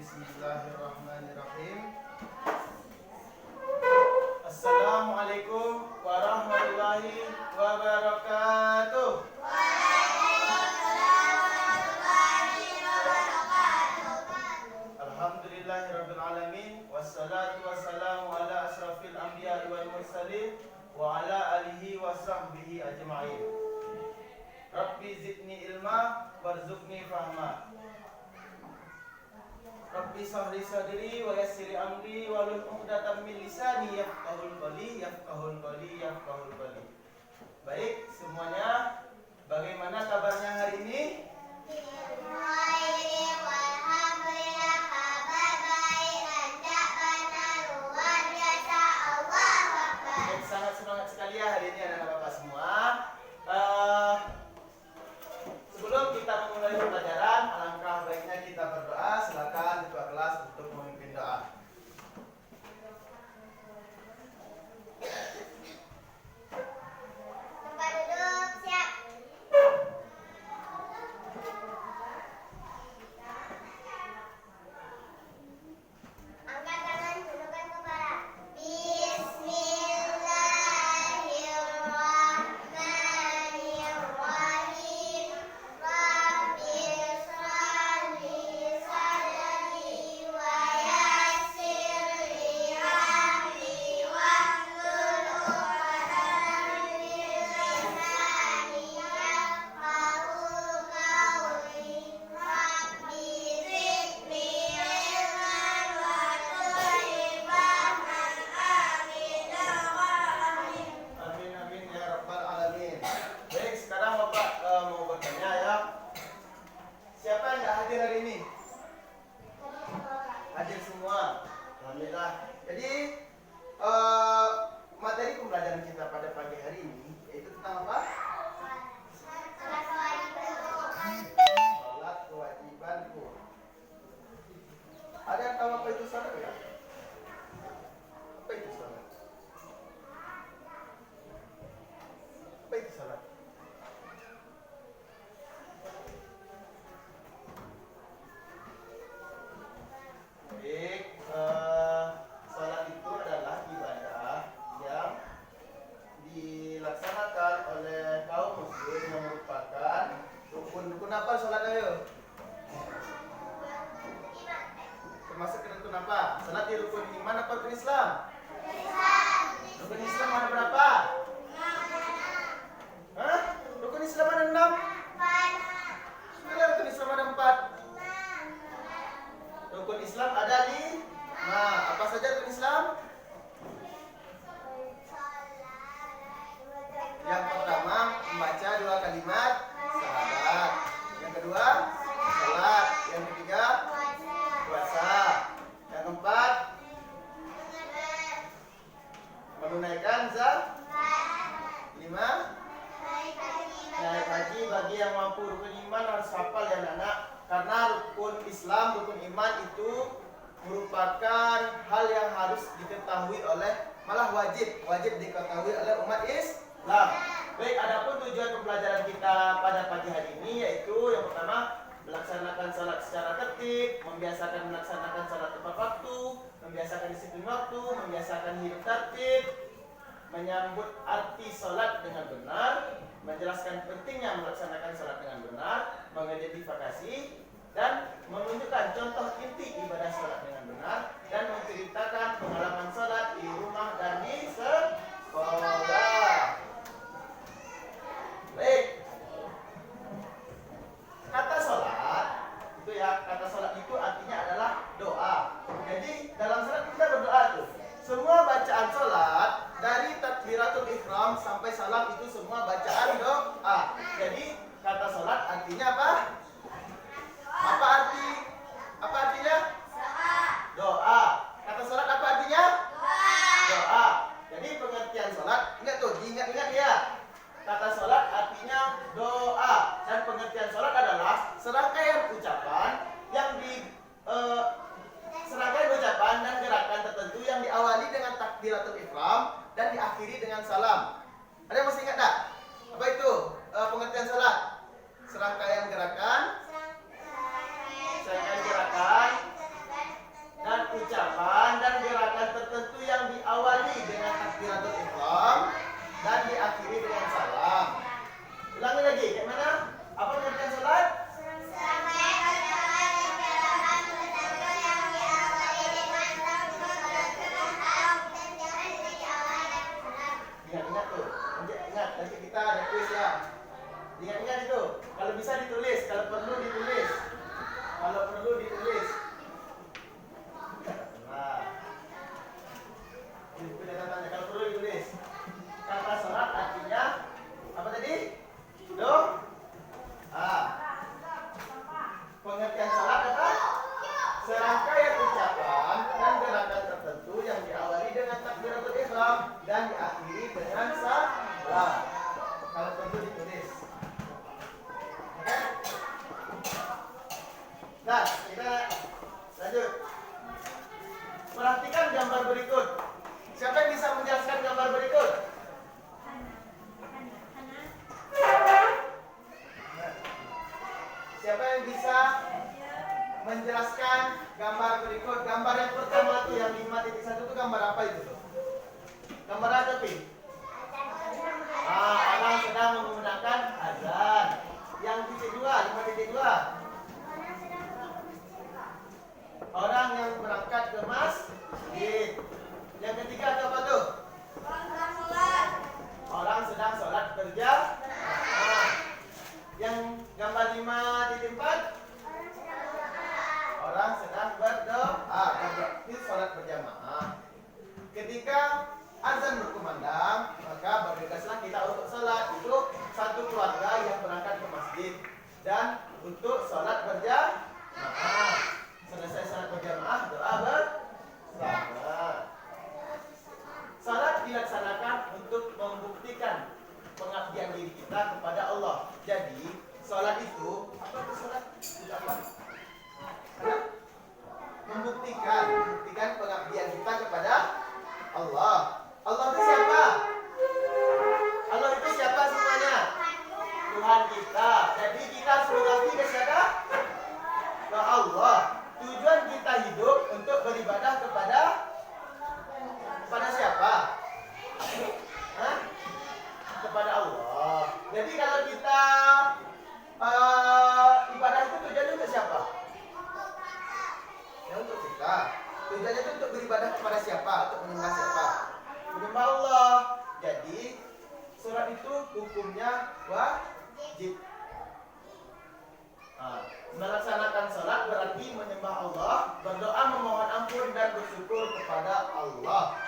Bismillahirrahmanirrahim. Assalamualaikum warahmatullahi wabarakatuh. Alhamdulillahirabbil alamin wassalatu wassalamu ala asrafil anbiya'i wal mursalin wa ala alihi wa sahbihi ajma'in. Rabbi zidni ilma warzuqni fahma. Rabbi sahri sadri wa yassiri amri wahlul 'uqdatam min lisani yafqahul qawli. Baik semuanya, bagaimana kabarnya hari ini? Alhamdulillah, kabar baik, lancar, luar biasa, Allahu Akbar. Sangat semangat sekali ya hari ini anak-anak Bapak semua. Sebelum kita memulai pelajaran, alangkah baiknya kita berdoa. Silakan ketua kelas untuk memimpin doa. Tempat duduk, siap. Angkat tangan, tundukkan kepala. Bismillahirrahmanirrahim. Rabbi shrahli sadri wa yassir li amri wahlul 'uqdatam min lisani yafqahu qawli. Rabbi zidni ilman warzuqni fahman. Amin ya rabbal alamin. Amin amin ya rabbal alamin. Baik, sekarang Bapak mau bertanya ya. Siapa yang nggak hadir hari ini? Hadir semua. Alhamdulillah. Jadi materi pembelajaran kita pada pagi hari ini yaitu tentang apa? Salat kewajibanku. Ada yang tahu apa itu salat ya? Apa itu salat? Apa itu salat? Baik, salat itu adalah ibadah yang dilaksanakan oleh kaum muslim yang merupakan rukun apa salat ayo? Termasuk ke rukun apa? Salat di rukun iman apa rukun Islam? Rukun Islam ada berapa? Hah? Rukun Islam ada 6? Sebenarnya rukun Islam ada 4. Rukun Islam ada 5. Apa saja rukun Islam? Yang pertama, membaca 2 kalimat syahadat. Yang kedua, salat. Yang ketiga, puasa. Yang keempat, menunaikan zakat. 5, naik haji bagi yang mampu. Rukun iman harus hafal ya anak-anak, karena rukun Islam, rukun iman itu merupakan hal yang harus diketahui oleh, malah wajib diketahui oleh umat Islam. Baik, adapun tujuan pembelajaran kita pada pagi hari ini yaitu yang pertama, melaksanakan salat secara tertib, membiasakan melaksanakan salat tepat waktu, membiasakan disiplin waktu, membiasakan hidup tertib, menyambut arti salat dengan benar, menjelaskan pentingnya melaksanakan salat dengan benar, mengidentifikasi dan menunjukkan contoh inti ibadah salat dengan benar, dan menceritakan pengalaman salat di rumah dan di sekolah. Baik, kata salat itu ya, kata salat itu artinya adalah doa. Jadi dalam salat kita berdoa tuh. Semua bacaan salat dari takbiratul ihram sampai salam itu semua bacaan doa. Jadi kata salat artinya apa? Apa artinya? Doa. Kata salat apa artinya? Doa. Jadi pengertian salat, ingat tuh, diingat-ingat ya. Kata salat artinya doa, dan pengertian salat adalah serangkaian ucapan serangkaian ucapan dan gerakan tertentu yang diawali dengan takbiratul ihram dan diakhiri dengan salam. Ada yang masih ingat tak? Apa itu pengertian salat? Serangkaian gerakan Kita lanjut. Perhatikan gambar berikut. Siapa yang bisa menjelaskan gambar berikut? Siapa yang bisa menjelaskan gambar berikut? Gambar yang pertama tuh yang 5.1 itu gambar apa itu tuh? Gambar apa Pi? Orang sedang menggunakan azan. Yang titik 2, 5.2. Orang yang berangkat ke masjid. Yang ketiga itu apa tuh? Orang sedang sholat berjamaah. Yang gambar 5.4, orang sedang berdoa. Berarti sholat berjamaah. Ketika azan berkumandang, maka bergegaslah kita untuk sholat. Itu satu keluarga yang berangkat ke masjid dan untuk sholat berjamaah. Selesai sholat berjamaah, doa bersama. Salat dilaksanakan untuk membuktikan pengabdian diri kita kepada Allah. Jadi, salat itu apa itu salat? Itu apa? Membuktikan pengabdian kita kepada Allah. Allah itu siapa? Allah itu siapa semuanya? Tuhan kita. Jadi kita harus mengabdi ke siapa? Ke Allah. Tujuan kita hidup untuk beribadah kepada siapa? Hah? Kepada Allah. Jadi kalau kita ibadah itu tujuannya untuk siapa? Ya untuk kita. Tujuannya itu untuk beribadah kepada siapa? Untuk menyembah siapa? Menyembah Allah. Jadi surat itu hukumnya wajib. Melaksanakan salat berarti menyembah Allah, berdoa memohon ampun dan bersyukur kepada Allah.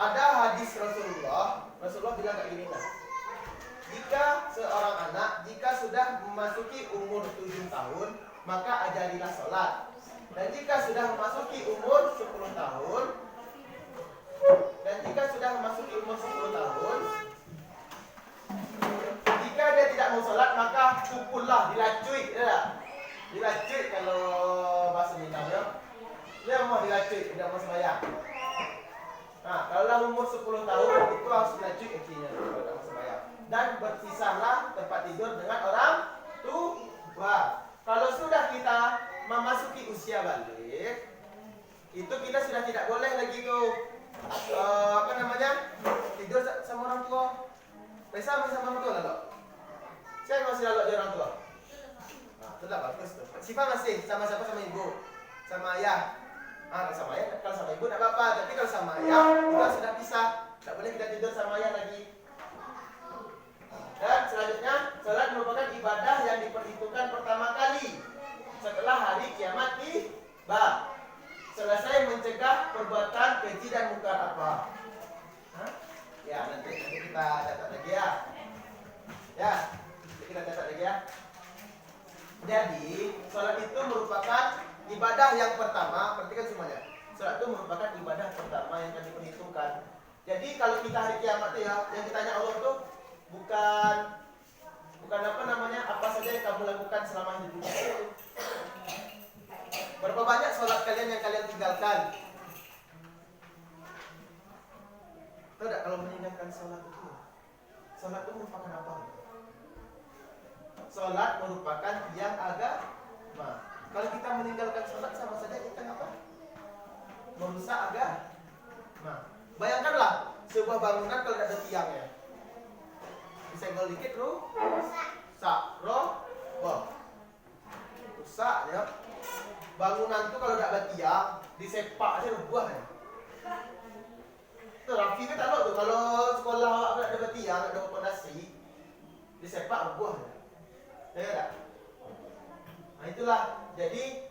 Ada hadis Rasulullah bilang kayak gini lah. Jika seorang anak sudah memasuki umur 7 tahun, maka ajarilah salat. Dan jika sudah memasuki umur 10 tahun, jika dia tidak mau salat, maka pukullah, dilacui, dilacui kalau bahasa Minangnya. Dia mau dilacui, tidak mau sembahyang. Nah, kalau umur 10 tahun itu harus dilacui kakinya kalau tidak mau sembahyang. Dan berpisahlah tempat tidur dengan orang tua. Kalau sudah kita memasuki usia balik, itu kita sudah tidak boleh lagi tuh tidur sama orang tua. Bisa sama orang tua lah, saya masih lalu di orang tua. Nah, itu lah bagus tuh. Sifat masih sama siapa? Sama ibu, sama ayah. Kalau sama ayah, kalau sama ibu tidak apa-apa. Tapi kalau sama ayah, kita sudah pisah. Tidak boleh kita tidur sama ayah lagi. Dan selanjutnya, salat merupakan ibadah yang diperhitungkan pertama kali setelah hari kiamat tiba. Selesai mencegah perbuatan keji dan mungkar apa? Ya, nanti kita catat lagi ya. Ya, kita catat lagi ya. Jadi, salat itu merupakan ibadah yang pertama. Perhatikan semuanya. Salat itu merupakan ibadah pertama yang akan diperhitungkan. Jadi, kalau kita hari kiamat ya, yang ditanya Allah tuh bukan apa saja yang kamu lakukan selama hidup itu. Berapa banyak salat kalian yang kalian tinggalkan? Tahu tak kalau meninggalkan salat itu? Salat itu merupakan apa? Salat merupakan tiang agama. Kalau kita meninggalkan salat sama saja kita apa? Merusak agama. Bayangkanlah sebuah bangunan kalau tidak ada tiangnya. Disenggol dikit rusak, rusak ya. Bangunan itu kalau tidak ada tiang, disepak aja rubuh ya. Itu Rafi kan tak tahu tuh kalau sekolah awak tidak ada tiang, tidak ada fondasi, disepak rubuh ya. Ya tak? Nah itulah. Jadi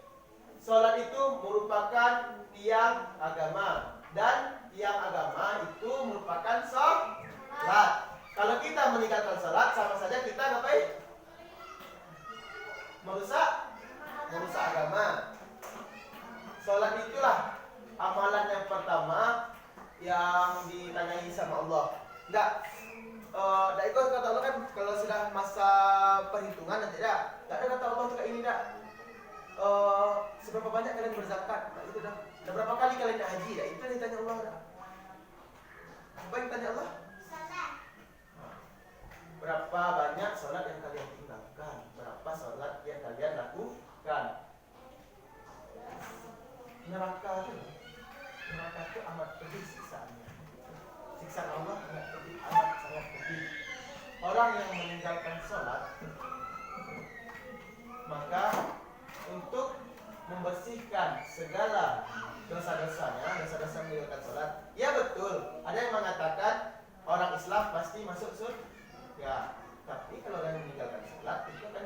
salat itu merupakan tiang agama dan tiang agama itu merupakan salat. Kalau kita meninggalkan salat sama saja kita ngapain? Merusak agama. Salat itulah amalan yang pertama yang ditanyai sama Allah. Enggak ikut kata Allah kan kalau sudah masa perhitungan nanti tidak ada kata Allah untuk ini tidak seberapa banyak kalian berzakat? Nah, itu dah. Dan berapa kali kalian nak haji? Dah. Itu yang ditanya Allah dah. Apa yang ditanya Allah? Berapa banyak salat yang kalian tinggalkan? Berapa salat yang kalian lakukan? Neraka itu amat pedih siksaannya. Siksaan Allah amat pedih, amat sangat pedih. Orang yang meninggalkan salat, maka untuk membersihkan segala dosa-dosanya, dosa-dosa meninggalkan salat, ya betul. Ada yang mengatakan orang Islam pasti masuk surga. Tapi kalau orang yang meninggalkan salat itu akan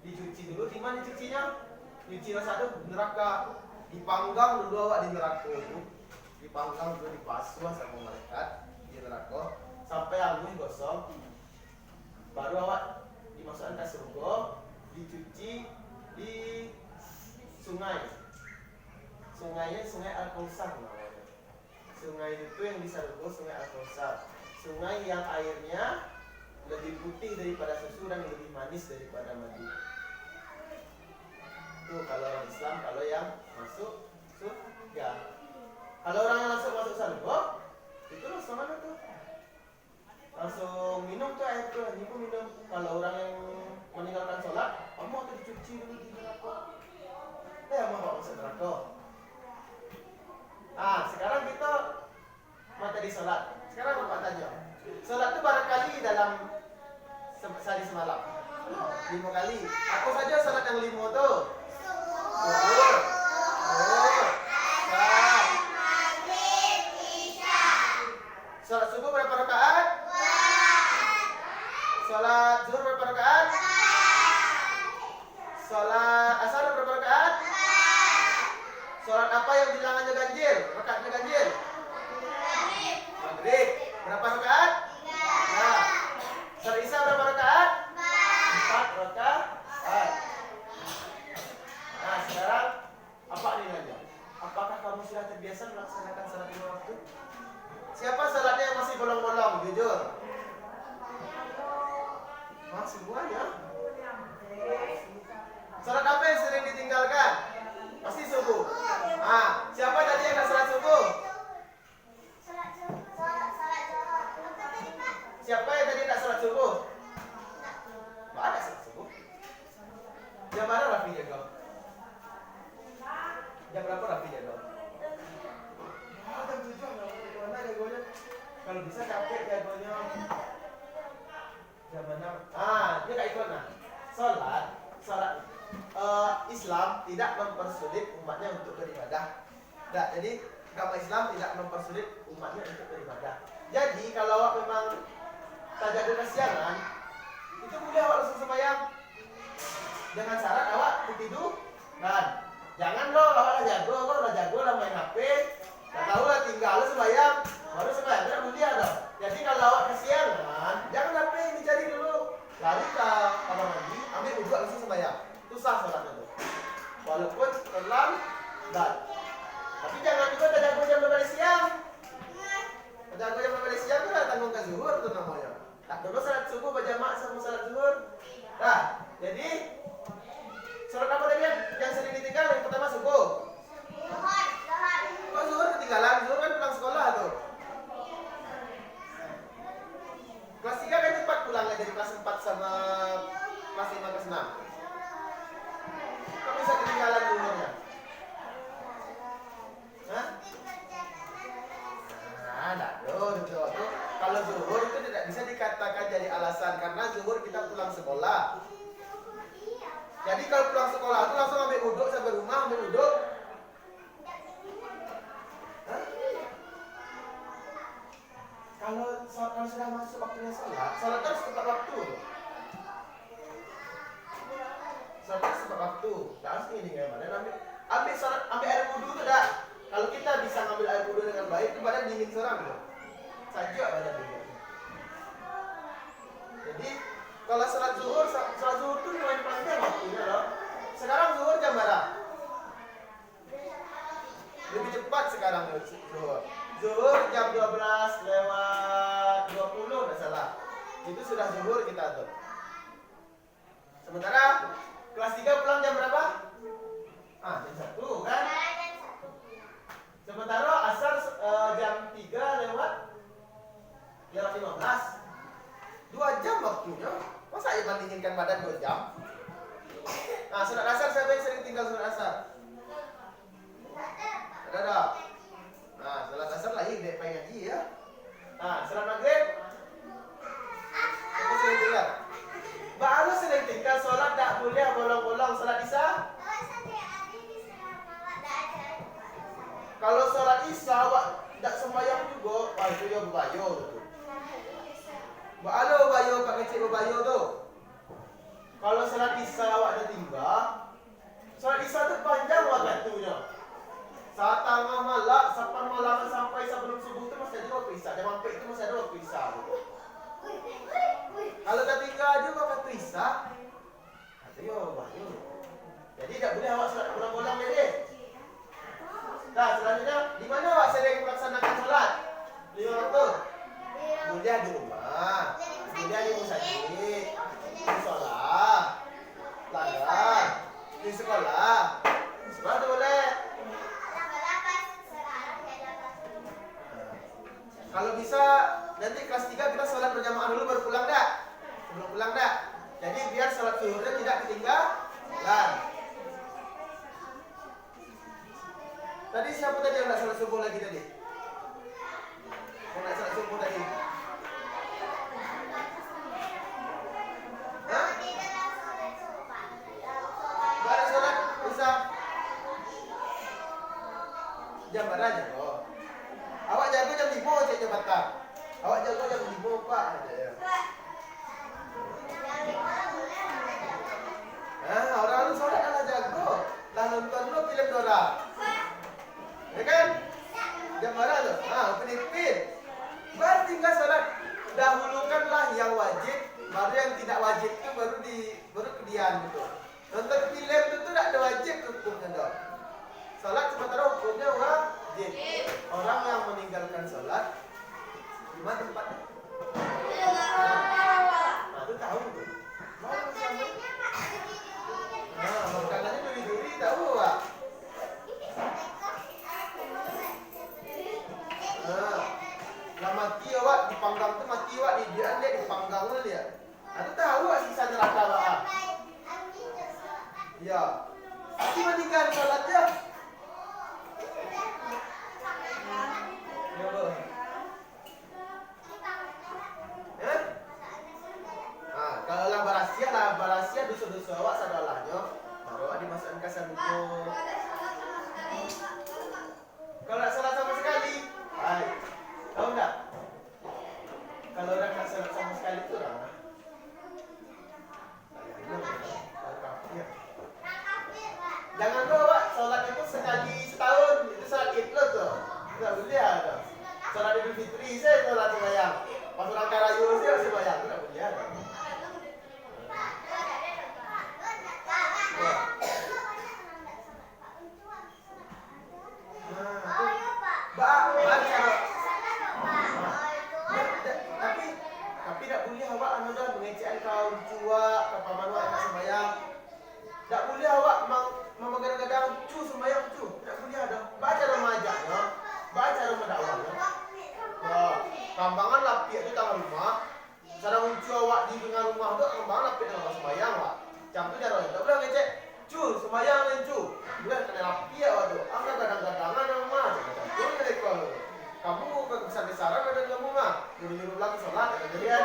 dicuci dulu. Di mana dicucinya? Dicuci dosa itu neraka. Dipanggang dulu awak di neraka itu. Dipanggang dulu, dipasuh sama malaikat di neraka sampai halus gosong. Baru awak dimasukkan ke surga, dicuci di sungai. Sungainya Sungai Al-Kausar namanya. Sungai itu yang di surga Sungai Al-Kausar. Sungai yang airnya lebih putih daripada susu dan lebih manis daripada madu. Itu kalau orang Islam, kalau yang masuk surga. Kalau orang yang masuk surga, itu langsung mana tuh? Langsung minum tuh air tuh, ini pun minum. Kalau orang yang meninggalkan sholat, kamu harus dicuci dulu di neraka. Mau masuk neraka. Sekarang kita materi sholat. Sekarang Bapak tanya, sholat itu barangkali dalam sehari semalam 5 kali. Aku saja sholat yang 5 tuh. Subuh, sholat subuh berapa rakaat? Sholat zuhur berapa rakaat? Sholat asar berapa rakaat? Sholat apa yang bilangannya ganjil? Rakaatnya ganjil? Maghrib. Berapa rakaat? 3. Sholat isya berapa rakaat? 4 rakaat. Nah, sekarang apa nilainya? Apakah kamu sudah terbiasa melaksanakan salat 5 waktu? Siapa salatnya yang masih bolong-bolong? Jujur. Semuanya. Salat apa yang sering ditinggalkan? Pasti subuh. Siapa tadi yang tak salat subuh? Siapa yang tadi tak salat subuh? Tidak ada salat subuh. Jam mana Rafi jaga? Jam berapa Rafi jaga? Jam 7. Mana jagonya? Kalau bisa capek jagonya. Jam 6. Dia tak ikut nah. Salat Islam tidak mempersulit umatnya untuk beribadah. Nah, jadi agama Islam tidak mempersulit umatnya untuk beribadah. Jadi kalau awak memang tak jago kesiangan, itu boleh awak langsung sembahyang. Dengan syarat awak tidur. Dan jangan loh awak dah jago lah main HP. Tak tahu lah tinggal sembahyang, baru sembahyang tidak mulia dah. Jadi kalau awak kesiangan, jangan HP dicari dulu. Lari ke kamar mandi, ambil wudhu langsung sembahyang. Itu sah salatnya tuh. Walaupun terlambat. Tapi jangan juga tak jago jam 12 siang. Tak jago jam 12 siang itu dah tanggung ke zuhur tuh namanya. Tak dulu salat subuh berjamaah sama salat zuhur. Nah, jadi salat apa tadi yang sering ditinggal? Yang pertama subuh. Kok zuhur ketinggalan? Zuhur kan pulang sekolah tuh. Kelas 3 kan cepat pulangnya dari kelas 4 sama kelas 5 ke 6. Kok bisa ketinggalan zuhurnya? Kalau zuhur itu tidak bisa dikatakan jadi alasan karena zuhur kita pulang sekolah. Jadi kalau pulang sekolah itu langsung ambil wudhu sampai rumah ambil wudhu. Kalau sudah masuk waktunya salat harus tepat waktu. Salat harus tepat waktu. Tak harus ini gimana? Ambil salat, ambil air wudhu itu dah. Kalau kita bisa ngambil air wudhu dengan baik, itu badan dingin seorang loh. Saja badan dingin. Jadi kalau salat zuhur itu lumayan panjang waktunya loh. Sekarang zuhur jam berapa? Lebih cepat sekarang zuhur. Zuhur jam 12:20 enggak salah. Itu sudah zuhur kita tuh. Sementara kelas 3 pulang jam berapa? Jam 1 kan? Jam 1. Sementara asar jam 3 lewat 15. 2 jam waktunya. Masa ya bandingkan badan 2 jam? Nah, surat asar siapa yang sering tinggal surat asar? Ada. Nah, surat asar lagi dek pengen ngaji ya. Nah, surat maghrib. Aku sering tinggal. Baru sering tinggal sholat tak boleh bolong-bolong sholat isya. Kalau sholat isya awak tak sembahyang juga, wah itu ya bebayo tu. Baalo bebayo kat kecil bebayo tu. Kalau sholat isya awak dah tinggal, sholat isya tu panjang waktunya. Saat tengah malam, sampai sebelum subuh tu masih ada waktu isya. Jam 4 itu masih ada waktu isya. Kalau dah tinggal juga waktu isya, itu ya bebayo. Jadi tak boleh awak sholat bolong-bolong ni. Nah, selanjutnya, di mana awak sering melaksanakan sholat? 5 waktu. Mulia di rumah, mulia di musajid, di sekolah, ladang, di sekolah. Sekolah tu boleh. Kalau bisa, nanti kelas 3 kita sholat berjamaah dulu baru pulang dah. Sebelum pulang dah. Jadi biar sholat zuhurnya tidak ketinggalan. Tadi siapa tadi yang nak salat subuh lagi tadi? Yang nak salat subuh tadi? Hah? Baru salat bisa? Jam berapa jago? Awak jago jam 5 cek jabatan. Awak jago jam 5 Pak. Orang lu salat dah jago. Dah nonton dulu film Dora. Ya kan? Jam berapa tu? Penipin. Baru tinggal salat. Dahulukanlah yang wajib, baru yang tidak wajib tu baru kemudian gitu. Nonton film tu tak ada wajib hukumnya dah. Salat sementara hukumnya wajib. Orang yang meninggalkan salat di mana tempatnya? Tu tahu tu. Mau sama. Makanannya duri-duri tahu tak? Lah mati awak dipanggang tu mati awak dia dipanggang tu dia. Aku tahu awak sisa neraka awak. Ya. Tapi meninggal salat dia. Ya boh. Kalau lah barasia dosa-dosa awak sadalahnya baru awak dimasukkan ke surga. Kalau tak salah sama sekali, tahu tak? Kalau orang tak salah sama sekali tu orang jangan tu awak solat itu sekali setahun, itu solat Id lo tu. Tak boleh ada. Solat Idul Fitri saya solat sembahyang. Pas orang karayu saya sembahyang, tak boleh ada. Tapi tak boleh awak dah mengecek kau cuak ke paman awak nak sembahyang. Tak boleh awak kadang-kadang cu sembahyang cu. Tak boleh ada. Baca remajanya, baca remadakwahnya. Kambangan lapik tu tangan rumah. Sadang uncu awak di tengah rumah tu kambangan lapik dalam sembahyang awak. Macam tu cara. Tak boleh ngecek cu sembahyang lain cu. Boleh kena lapik awak tu. Angkat kadang-kadangan rumah. Betul mereka. Kamu kebesaran-besaran ada kamu mah. Nyuruh-nyuruh lagi sholat ada kalian.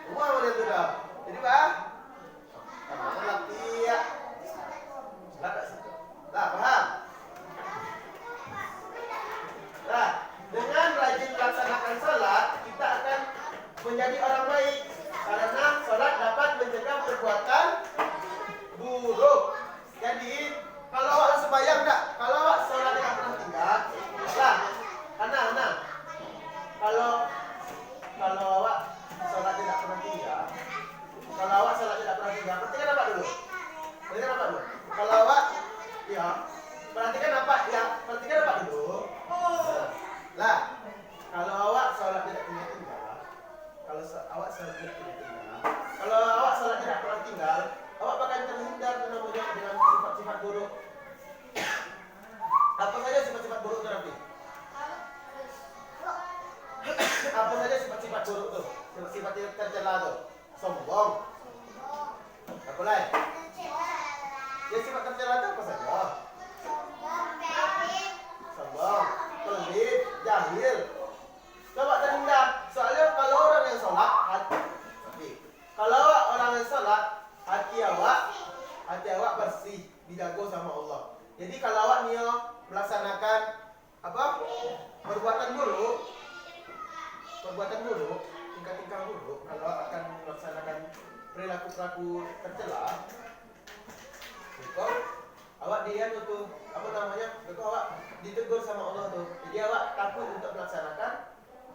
Rumah mana tu dah. Jadi bah. Kambangan lapik. Sholat tak situ. Lah faham? Nah, dengan rajin melaksanakan salat, kita akan menjadi orang baik karena salat dapat mencegah perbuatan buruk. Jadi, kalau awak sembahyang tak, kalau awak salat tidak pernah tinggal, lah, anak. Kalau awak salat tidak pernah tinggal, perhatikan apa dulu? Kalau awak, ya, perhatikan apa dulu? Lah, kalau awak salat tidak tinggal, kalau awak salat tidak pernah tinggal, awak bakal terhindar dengan sifat-sifat buruk. Allah. Jadi kalau awak nio melaksanakan apa? Perbuatan buruk, tingkah-tingkah buruk, kalau akan melaksanakan perilaku-perilaku tercela, itu awak dia tuh apa namanya? Itu awak ditegur sama Allah tuh. Jadi awak takut untuk melaksanakan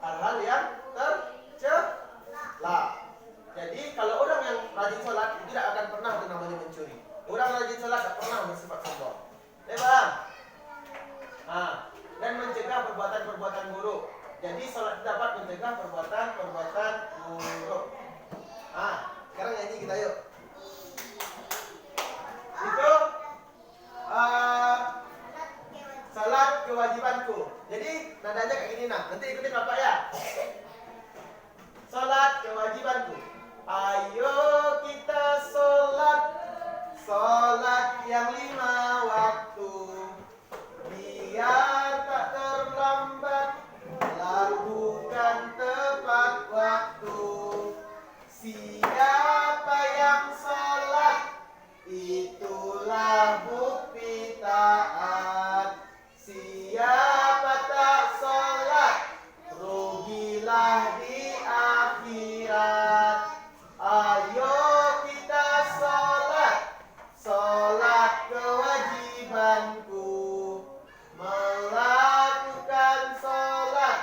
hal-hal yang tercela. Jadi kalau orang yang rajin sholat itu tidak akan pernah itu namanya mencuri. Orang rajin sholat tidak pernah bersifat sombong. Bang. Dan mencegah perbuatan-perbuatan buruk. Jadi sholat dapat mencegah perbuatan-perbuatan buruk. Sekarang nyanyi kita yuk. Itu salat kewajibanku. Jadi nadanya kayak gini nah. Nanti ikutin Bapak ya. Salat kewajibanku. Ayo kita salat yang 5 waktu. Biar tak terlambat, lakukan tepat waktu. Siapa yang salat, itulah bukti taat. Siapa tak salat, rugilah di akhirat. Ayo kita salat kewajibanku. Melakukan salat,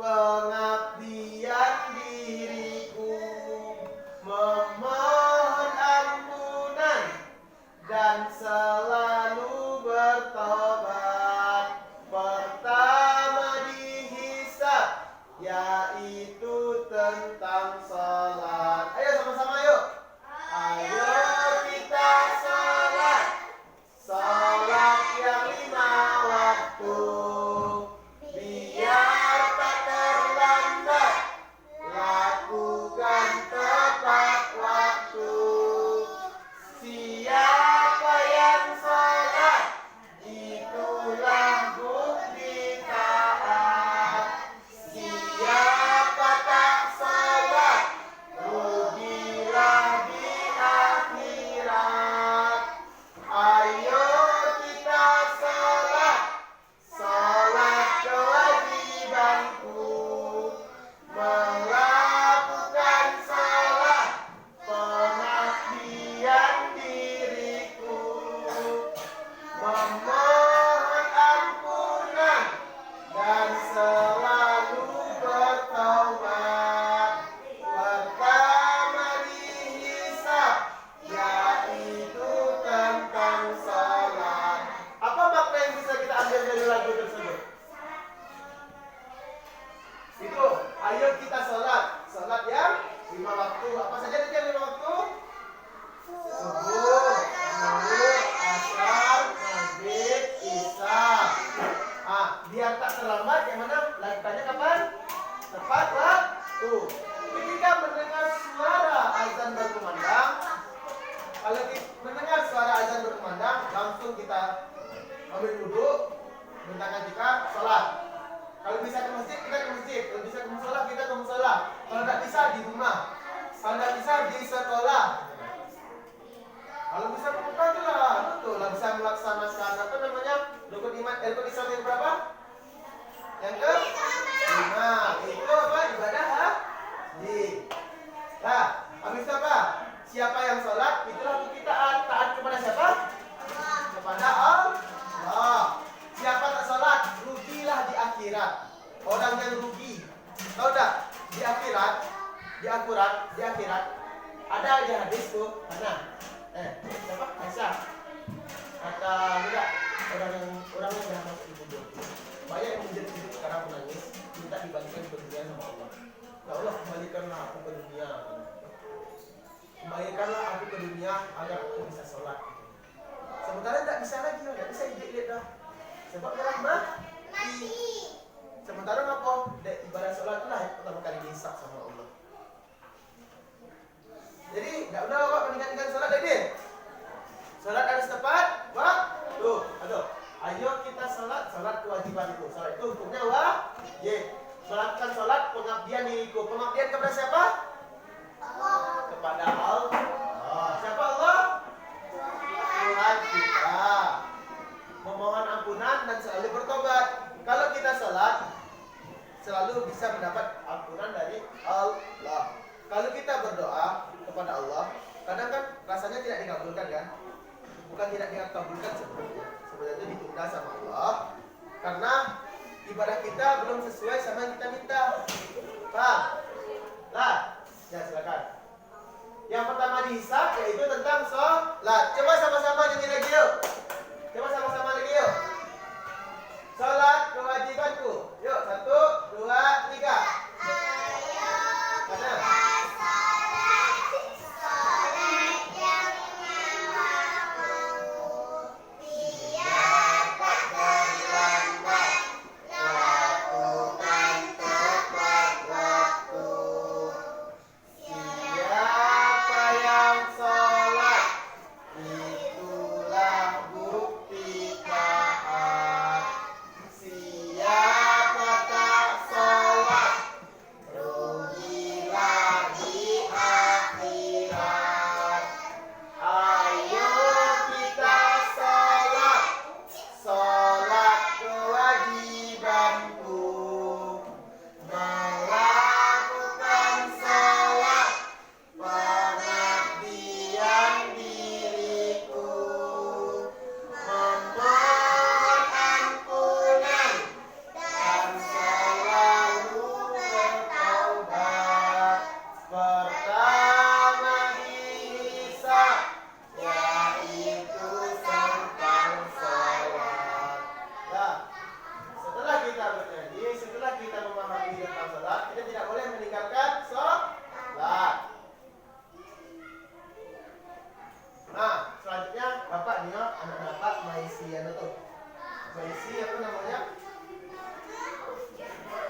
pengabdian diriku. Memohon ampunan dan selalu bertobat. Pertama dihisab, yaitu tentang salat. Ayo sama-sama yuk. Ayo kita salat yang 5 waktu. Biar tak terlambat, lakukan tepat waktu. Siapa yang salat, itulah bukti taat. Siapa tak salat, rugilah di akhirat. Ayo kita salat kewajibanku. Melakukan salat, pengabdian diriku. Memohon ampunan dan selalu bertaubat. Pertama dihisab, yaitu tentang salat. Apa makna yang bisa kita ambil dari lagu tersebut? Itu, ayo kita salat yang 5 waktu. Apa saja tadi yang 5 waktu? Subuh, zuhur, asar, maghrib, isya. Biar tak terlambat, yang mana lakukannya kapan? Tepat waktu. Ketika mendengar suara azan berkumandang, kalau kita mendengar suara azan berkumandang, langsung kita ambil wudhu, bentangkan jika sholat. Kalau bisa ke masjid, kita ke masjid. Kalau bisa ke musola, kita ke musola. Kalau tidak bisa, di rumah. Kalau tidak bisa, di sekolah. Kalau bisa membuka aja lah, betul lah, bisa melaksanakan apa namanya, rukun iman, rukun Islam yang berapa? Yang ke 5. Itu apa? Ibadah haji. Nah, habis itu apa? Siapa yang sholat, itulah bukti taat. Taat kepada siapa? Kepada Allah. Siapa tak sholat, rugilah di akhirat. Orang yang rugi, tahu tak? Di akhirat ada aja hadis tuh, mana? Siapa? Aisyah. Kata enggak, orang yang dah masuk di kubur. Banyak yang menjadi sekarang menangis, minta dibalikan ke dunia sama Allah. Ya Allah, kembalikanlah aku ke dunia. Kembalikanlah aku ke dunia agar aku bisa sholat. Sementara tidak bisa lagi, tidak bisa hidup dah. Sebab dalam mati. Sementara apa? Ibadah sholat itulah yang pertama kali dihisab sama Allah. Jadi, tidak udah awak meninggalkan sholat tadi. Sholat harus tepat waktu. Ayo kita sholat kewajiban itu. Sholat itu hukumnya wajib. Melakukan sholat pengabdian diriku. Pengabdian kepada siapa? Allah. Kepada Allah. Siapa Allah? Tuhan dan selalu bertobat. Kalau kita sholat, selalu bisa mendapat ampunan dari Allah. Kalau kita berdoa kepada Allah, kadang kan rasanya tidak dikabulkan kan? Bukan tidak dikabulkan sebenarnya. Sebenarnya ditunda sama Allah karena ibadah kita belum sesuai sama yang kita minta. Paham? Lah, ya silakan. Yang pertama dihisab yaitu tentang sholat. Coba sama-sama nyanyi lagi yuk. Coba sama-sama lagi yuk. Sholat kewajibanku. Yuk, 1, 2, 3. Mana?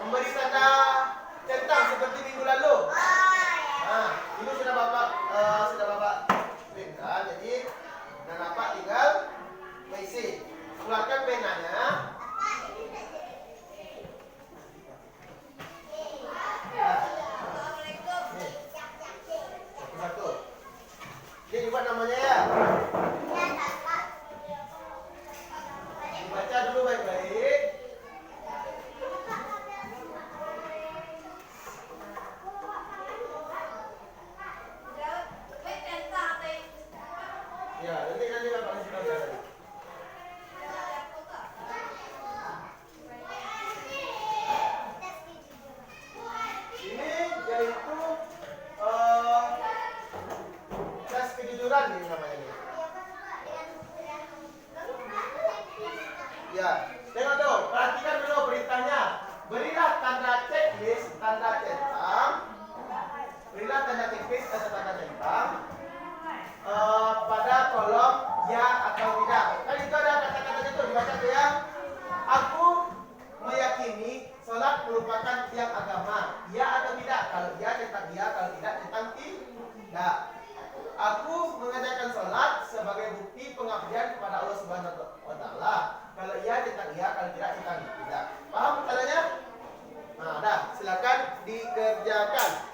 Memberi tanda centang seperti minggu lalu. Nah, ini sudah bapak printkan, jadi dan bapak tinggal mengisi. Keluarkan penanya. Satu-satu. Ini dibuat namanya ya. Baca dulu baik-baik. Ya, nanti bapak kasih tahu ya. Ini yaitu tes kejujuran ini namanya ini. Ya, tengok tuh, perhatikan dulu perintahnya. Berilah tanda checklist, tanda centang. Berilah tanda checklist atau tanda centang pada kolom ya atau tidak. Kan itu ada kata-katanya tuh dibaca tuh ya. Aku meyakini sholat merupakan tiang agama. Ya atau tidak? Kalau ya centang ya, kalau tidak centang tidak. Aku mengadakan sholat sebagai bukti pengabdian kepada Allah Subhanahu wa Ta'ala. Kalau iya centang iya, kalau tidak centang tidak. Paham caranya? Nah, dah, silakan dikerjakan.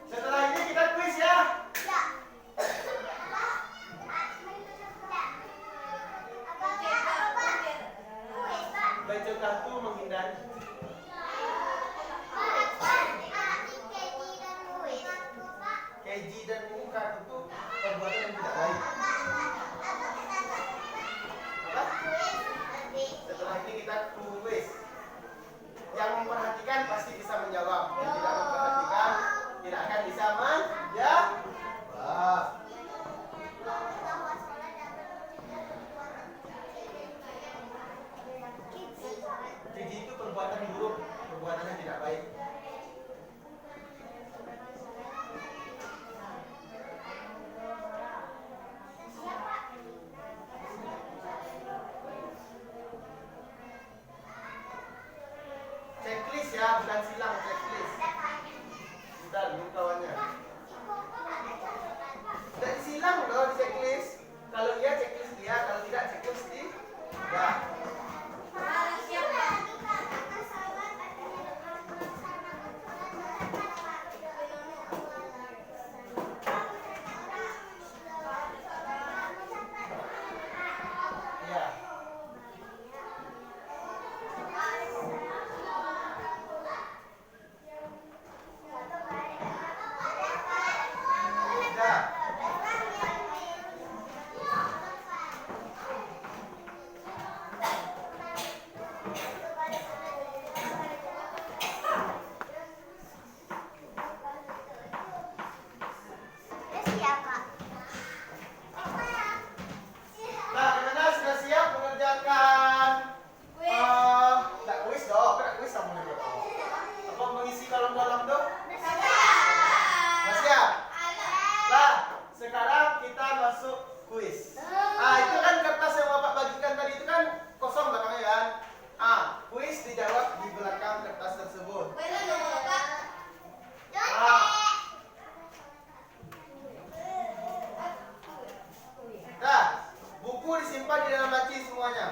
Setelah ini kita kuis ya. Baca kartu menghindari. Keji dan bukan itu perbuatan yang tidak baik. Apa? Setelah ini kita kuis. Yang memperhatikan pasti bisa menjawab. Yang tidak memperhatikan tidak akan bisa menjawab. kuis. Itu kan kertas yang Bapak bagikan tadi itu kan kosong belakangnya kan? Kuis dijawab di belakang kertas tersebut. Nah, buku disimpan di dalam laci semuanya.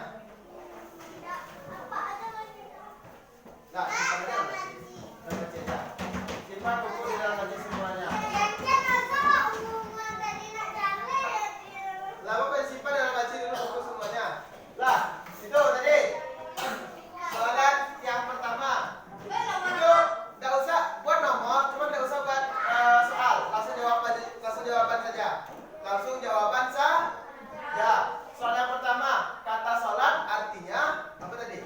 Nah, simpan di dalam laci. Dalam laci aja. Simpan buku di dalam laci semuanya. Lah, Bapak simpan dalam laci dulu buku semuanya. Lah, itu tadi. Soalan yang pertama. Itu enggak usah buat nomor, cuma enggak usah buat soal. Langsung jawaban saja. Langsung jawaban saja. Soal yang pertama, kata salat artinya apa tadi?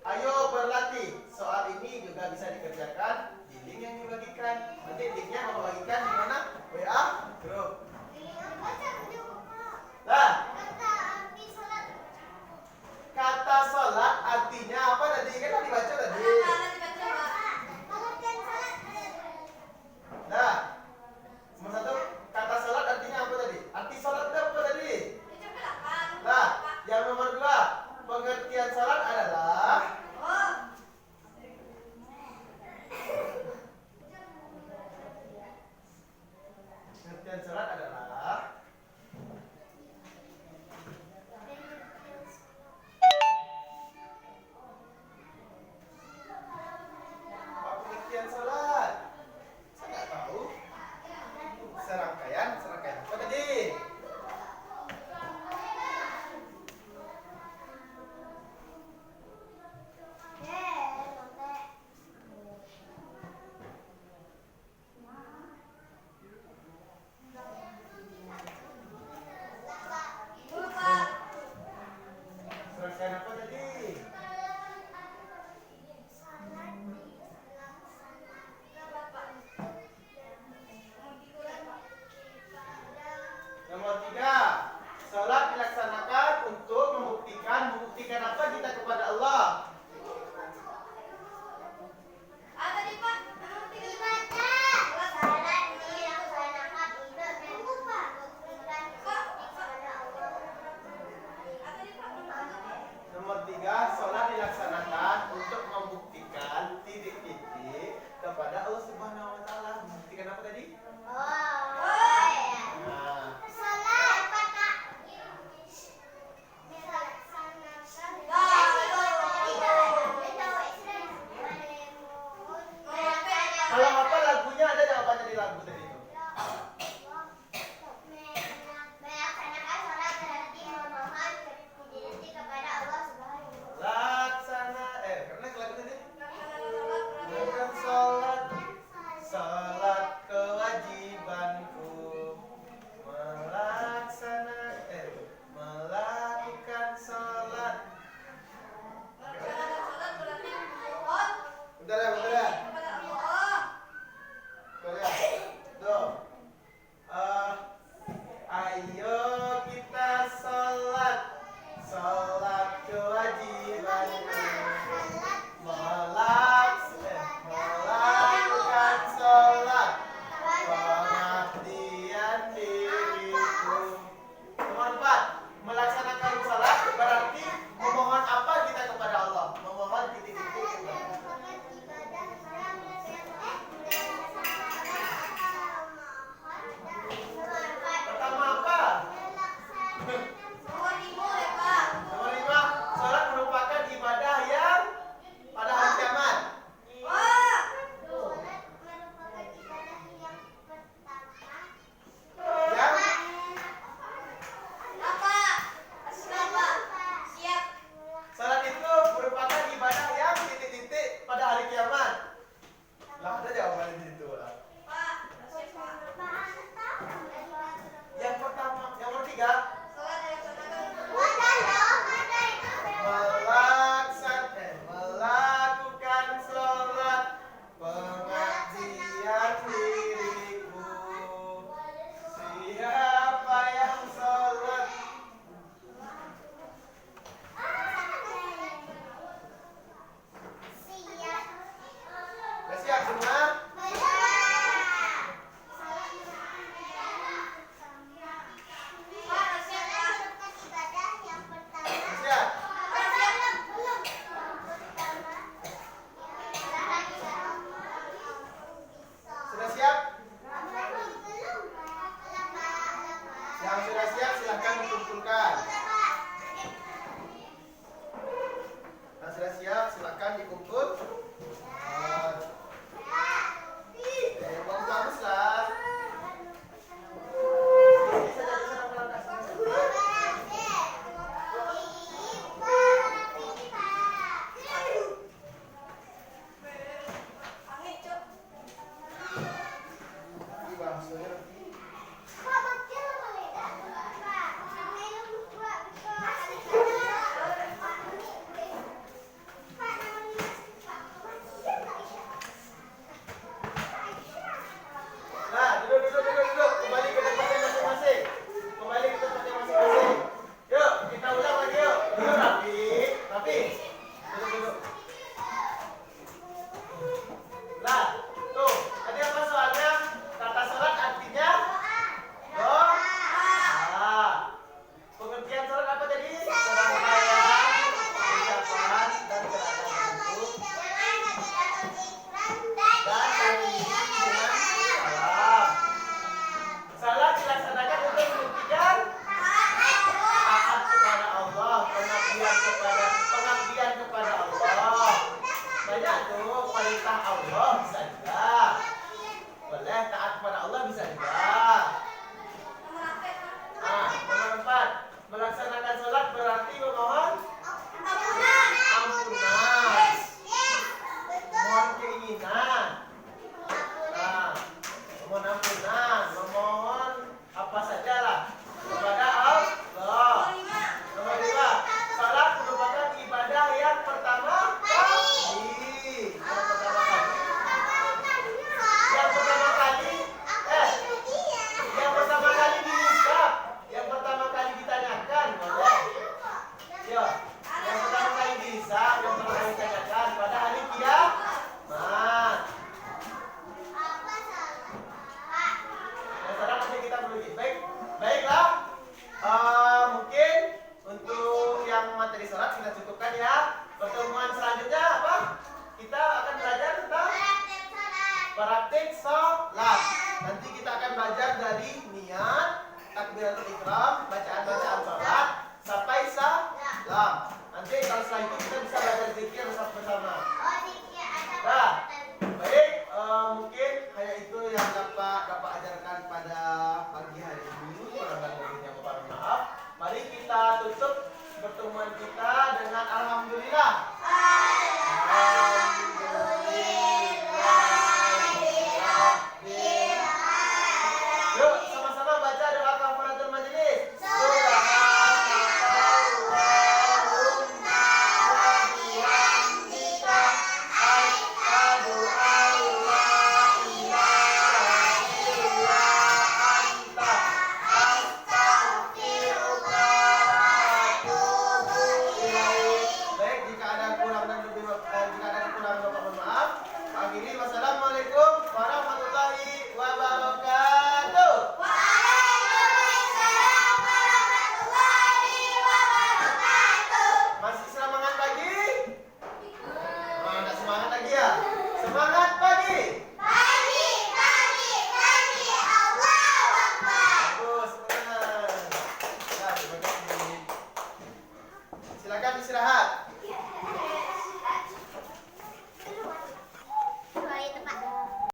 Ayo berlatih. Soal ini juga bisa dikerjakan di link yang dibagikan. Nanti linknya mau bagikan di mana? WA grup. Lah, kata salat artinya apa tadi? Kan tadi baca tadi. Nah, nomor satu, kata salat artinya apa tadi? Arti salat itu apa tadi? Nah, yang nomor dua, pengertian salat adalah apa pengertian salat? Saya nggak tahu. Serangkaian apa tadi? Yang sudah siap silahkan dikumpulkan. Yang sudah siap silahkan dikumpul.